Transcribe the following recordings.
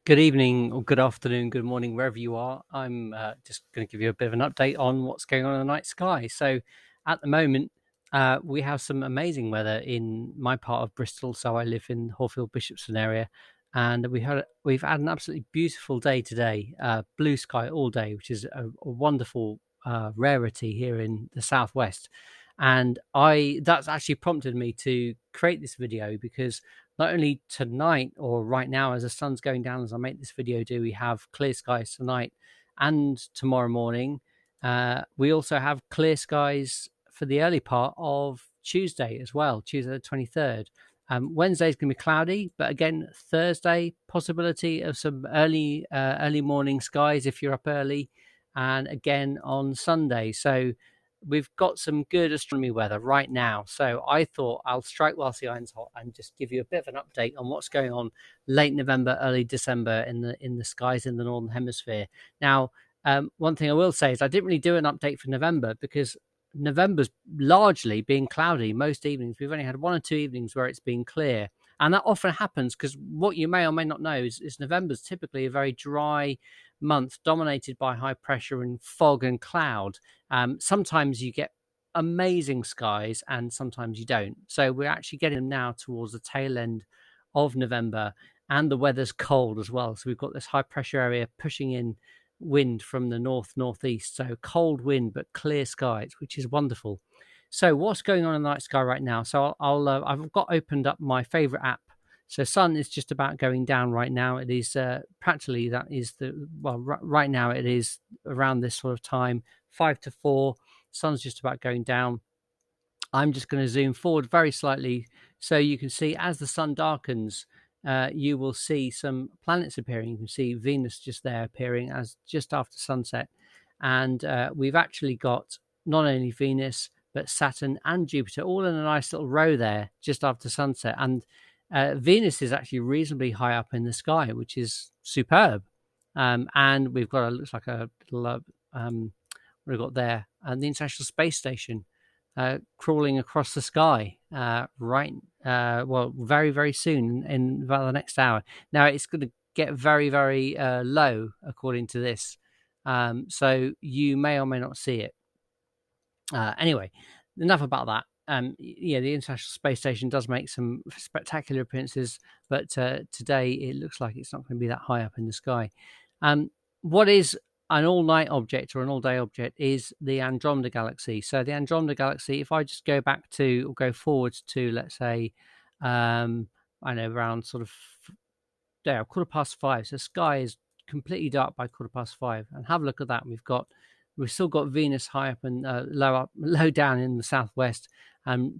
Good evening, or good afternoon, good morning, wherever you are. I'm just going to give you a bit of an update on what's going on in the night sky. So, at the moment, we have some amazing weather in my part of Bristol. So, I live in Horfield Bishopston area, and we've had an absolutely beautiful day today. Blue sky all day, which is a wonderful rarity here in the southwest. And I that's actually prompted me to create this video because not only tonight or right now as the sun's going down as I make this video do we have clear skies tonight and tomorrow morning. We also have clear skies for the early part of Tuesday as well, Tuesday the 23rd. Wednesday's going to be cloudy, but again, Thursday, possibility of some early morning skies if you're up early, and again on Sunday. So we've got some good astronomy weather right now. So I thought I'll strike whilst the iron's hot and just give you a bit of an update on what's going on late November, early December in the skies in the northern hemisphere. Now, one thing I will say is I didn't really do an update for November because November's largely been cloudy most evenings. We've only had one or two evenings where it's been clear. And that often happens because what you may or may not know is November's typically a very dry month dominated by high pressure and fog and cloud. Sometimes you get amazing skies and sometimes you don't. So we're actually getting them now towards the tail end of November, and the weather's cold as well. So we've got this high pressure area pushing in wind from the northeast. So cold wind, but clear skies, which is wonderful. So what's going on in the night sky right now? So I've got opened up my favorite app. So sun is just about going down right now. It is practically right now it is around this sort of time, 5 to 4. Sun's just about going down. I'm just going to zoom forward very slightly so you can see as the sun darkens, you will see some planets appearing. You can see Venus just there appearing as just after sunset. And we've actually got not only Venus, but Saturn and Jupiter all in a nice little row there just after sunset. And Venus is actually reasonably high up in the sky, which is superb. And we've got looks like a little, what we've got there, and the International Space Station crawling across the sky very, very soon in about the next hour. Now it's going to get very, very low according to this. So you may or may not see it. Anyway, enough about that. The International Space Station does make some spectacular appearances, but today it looks like it's not going to be that high up in the sky. What is an all-night object or an all-day object is the Andromeda Galaxy. So the Andromeda Galaxy, if I just go back to or go forwards to, let's say, around sort of 5:15. So the sky is completely dark by 5:15, and have a look at that. We've still got Venus high up and low down in the southwest.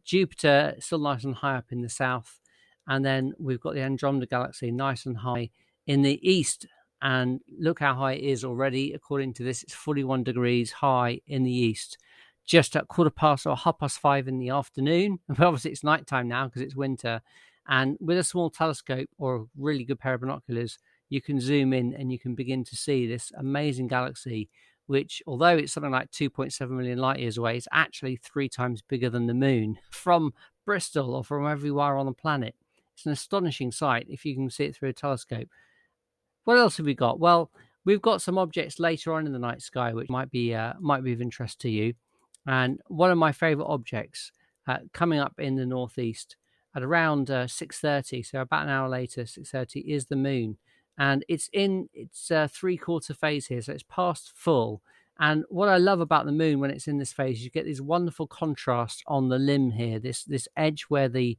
Jupiter still nice and high up in the south, and then we've got the Andromeda Galaxy nice and high in the east. And look how high it is already. According to this, it's 41 degrees high in the east, just at 5:15 in the afternoon. But obviously, it's nighttime now because it's winter. And with a small telescope or a really good pair of binoculars, you can zoom in and you can begin to see this amazing galaxy, which, although it's something like 2.7 million light years away, is actually 3 times bigger than the moon from Bristol or from everywhere on the planet. It's an astonishing sight if you can see it through a telescope. What else have we got? Well, we've got some objects later on in the night sky which might be of interest to you. And one of my favorite objects coming up in the northeast at around 6:30, so about an hour later, 6:30, is the moon. And it's in its 3/4 phase here, so it's past full. And what I love about the moon when it's in this phase, you get these wonderful contrasts on the limb here, this edge where the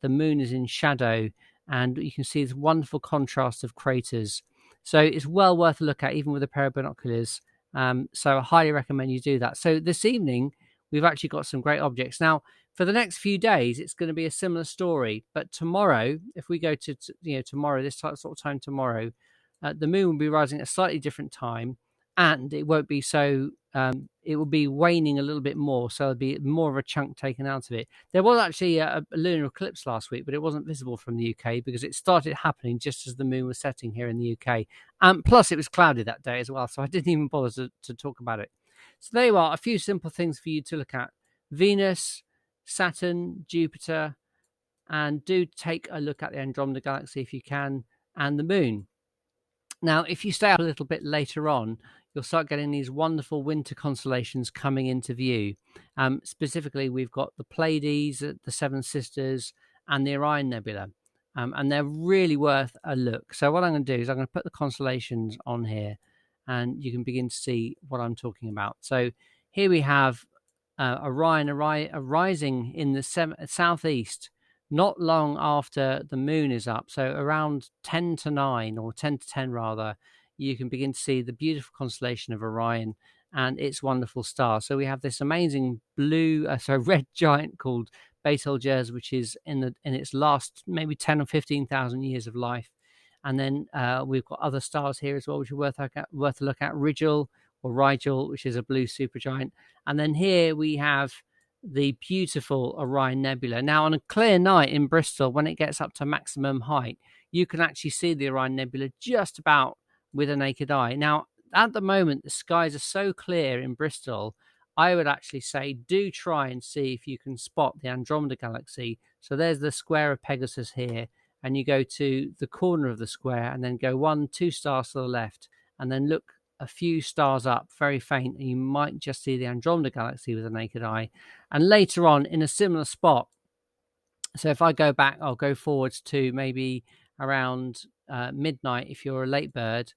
moon is in shadow, and you can see this wonderful contrast of craters. So it's well worth a look at, even with a pair of binoculars. So I highly recommend you do that. So this evening, we've actually got some great objects. Now, for the next few days, it's going to be a similar story. But tomorrow, if we go to tomorrow, this sort of time tomorrow, the moon will be rising at a slightly different time, and it won't be so. It will be waning a little bit more, so there'll be more of a chunk taken out of it. There was actually a lunar eclipse last week, but it wasn't visible from the UK because it started happening just as the moon was setting here in the UK. Plus, it was cloudy that day as well, so I didn't even bother to talk about it. So there you are, a few simple things for you to look at: Venus, Saturn, Jupiter, and do take a look at the Andromeda Galaxy if you can, and the moon. Now, if you stay up a little bit later on, you'll start getting these wonderful winter constellations coming into view. Specifically, we've got the Pleiades, the Seven Sisters, and the Orion Nebula. And they're really worth a look. So what I'm going to do is I'm going to put the constellations on here, and you can begin to see what I'm talking about. So here we have Orion rising in the southeast, not long after the moon is up. So around 10 to 9, or 10 to 10 rather, you can begin to see the beautiful constellation of Orion and its wonderful star. So we have this amazing red giant called Betelgeuse, which is in its last maybe 10 or 15,000 years of life. And then we've got other stars here as well, which are worth a look at. Rigel, which is a blue supergiant. And then here we have the beautiful Orion Nebula. Now, on a clear night in Bristol, when it gets up to maximum height, you can actually see the Orion Nebula just about with a naked eye. Now, at the moment, the skies are so clear in Bristol, I would actually say do try and see if you can spot the Andromeda Galaxy. So there's the square of Pegasus here, and you go to the corner of the square and then go 2 stars to the left, and then look a few stars up, very faint, and you might just see the Andromeda Galaxy with a naked eye. And later on, in a similar spot, so if I go back, I'll go forwards to maybe around midnight if you're a late bird,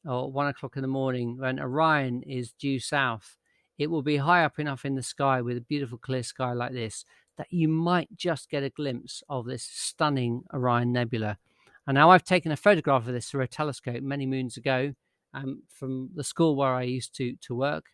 or 1 o'clock in the morning when Orion is due south. It will be high up enough in the sky with a beautiful clear sky like this that you might just get a glimpse of this stunning Orion Nebula. And now I've taken a photograph of this through a telescope many moons ago, from the school where I used to work.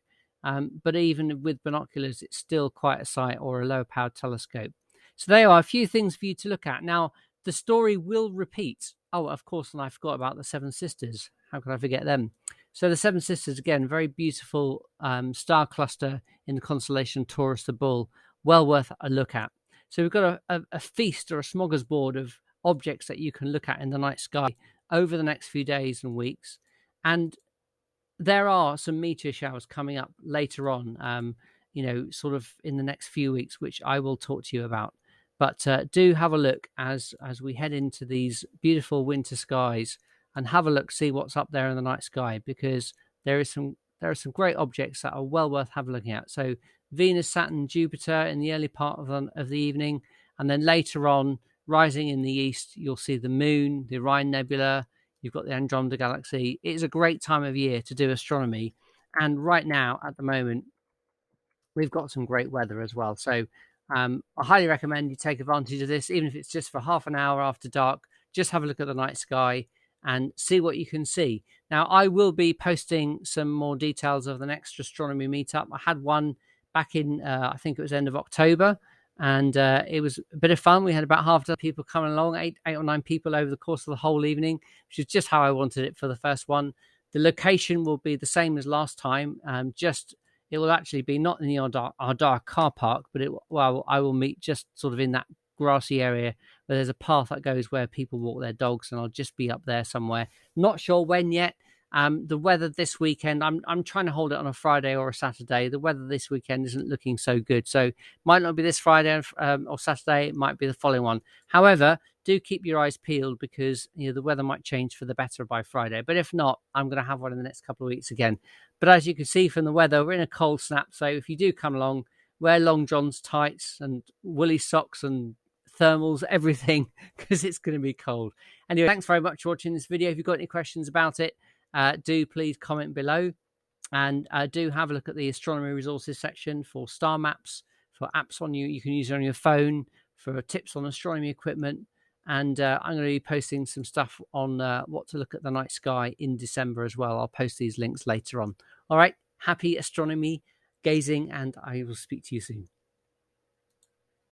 But even with binoculars, it's still quite a sight, or a low powered telescope. So there are a few things for you to look at. Now, the story will repeat. Oh, of course, and I forgot about the Seven Sisters. How could I forget them? So the Seven Sisters, again, very beautiful star cluster in the constellation Taurus the Bull. Well worth a look at. So we've got a feast, or a smorgasbord of objects that you can look at in the night sky over the next few days and weeks. And there are some meteor showers coming up later on, sort of in the next few weeks, which I will talk to you about. But do have a look as we head into these beautiful winter skies, and have a look, see what's up there in the night sky, because there are some great objects that are well worth having a look at. So Venus, Saturn, Jupiter in the early part of the evening, and then later on, rising in the east, you'll see the moon, the Orion Nebula. You've got the Andromeda Galaxy. It is a great time of year to do astronomy. And right now, at the moment, we've got some great weather as well. So I highly recommend you take advantage of this, even if it's just for half an hour after dark. Just have a look at the night sky and see what you can see. Now, I will be posting some more details of the next Astronomy Meetup. I had one back in, I think it was end of October. And it was a bit of fun. We had about half a dozen people coming along, eight or 9 people over the course of the whole evening, which is just how I wanted it for the first one. The location will be the same as last time. It will actually be not in the Ardar car park, but I will meet just sort of in that grassy area where there's a path that goes where people walk their dogs, and I'll just be up there somewhere. Not sure when yet. The weather this weekend, I'm trying to hold it on a Friday or a Saturday. The weather this weekend isn't looking so good, so it might not be this Friday or Saturday. It might be the following one. However, do keep your eyes peeled, because the weather might change for the better by Friday. But if not, I'm going to have one in the next couple of weeks again. But as you can see from the weather, we're in a cold snap. So if you do come along, wear long johns, tights, and woolly socks and thermals, everything, because it's going to be cold. Anyway, thanks very much for watching this video. If you've got any questions about it, do please comment below, and do have a look at the astronomy resources section for star maps, for apps you can use on your phone, for tips on astronomy equipment. And I'm going to be posting some stuff on what to look at the night sky in December as well. I'll post these links later on. All right, happy astronomy gazing, and I will speak to you soon.